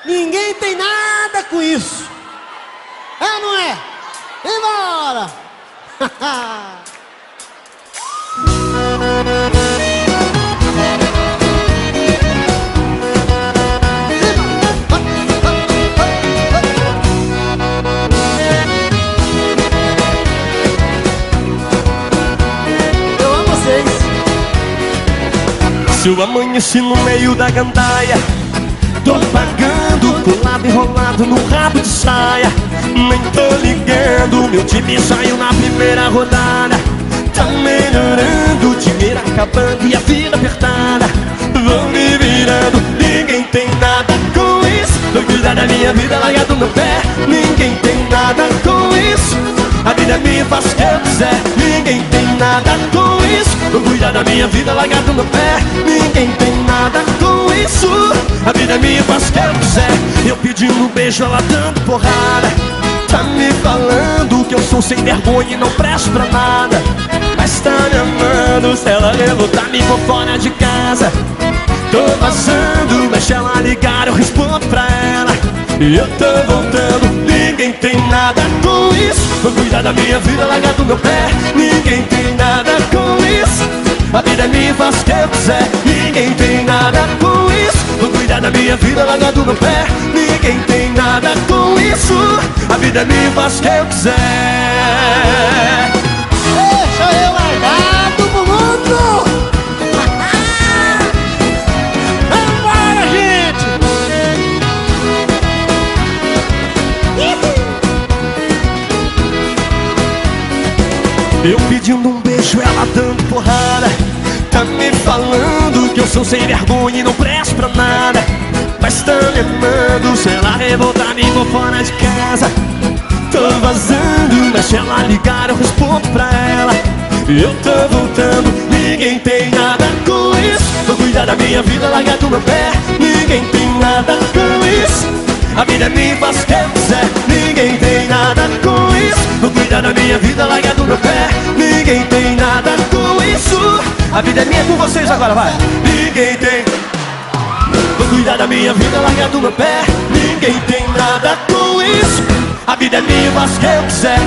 Ninguém tem nada com isso. É ou não é? Embora! Eu amo vocês. Se eu amanheci no meio da gandaia, tô pagando, colado enrolado no rabo de saia. Nem tô ligando, meu time saiu na primeira rodada. Tá melhorando, dinheiro acabando e a vida apertada. Vou me virando, ninguém tem nada com isso. Vou cuidar da minha vida largado no pé. Ninguém tem nada com isso. A vida é minha, faço o que eu quiser. Ninguém tem nada com isso. Vou cuidar da minha vida largado no pé. Ninguém tem nada com isso. A vida é minha, faço o que eu quiser. Eu pedindo um beijo, ela dando porrada. Tá me falando que eu sou sem vergonha e não presto pra nada. Mas tá me amando, se ela revoltar me vou fora de casa. Tô vazando, mas se ela ligar eu respondo pra ela. E eu tô voltando, ninguém tem nada com isso. Vou cuidar da minha vida largado no meu pé. Ninguém tem nada com isso. A vida é minha, faço o que eu quiser. Ninguém tem nada com isso. Vou cuidar da minha vida largado no meu pé. Ninguém tem nada com isso. A vida é minha, faço o que eu quiser. Deixa eu largado pro mundo. Vambora, gente. Eu pedindo um beijo, ela dando porrada. Tá me falando que eu sou sem vergonha e não presto pra nada. Mas tá me amando, se ela revoltar me vou fora de casa. Tô vazando, mas se ela ligar eu respondo pra ela. Eu tô voltando, ninguém tem nada com isso. Vou cuidar da minha vida largado no meu pé. Ninguém tem nada com isso. A vida é minha, faço o que eu quiser. Ninguém tem nada com isso. Vou cuidar da minha vida largado no meu pé. Ninguém tem nada com isso. A vida é minha, com vocês agora, vai. Ninguém tem. Vou cuidar da minha vida largado no meu pé. Ninguém tem nada com isso. A vida é minha, faço o que eu quiser.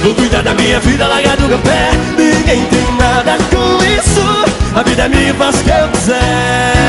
Vou cuidar da minha vida largado no meu pé. Ninguém tem nada com isso. A vida é minha, faço o que eu quiser.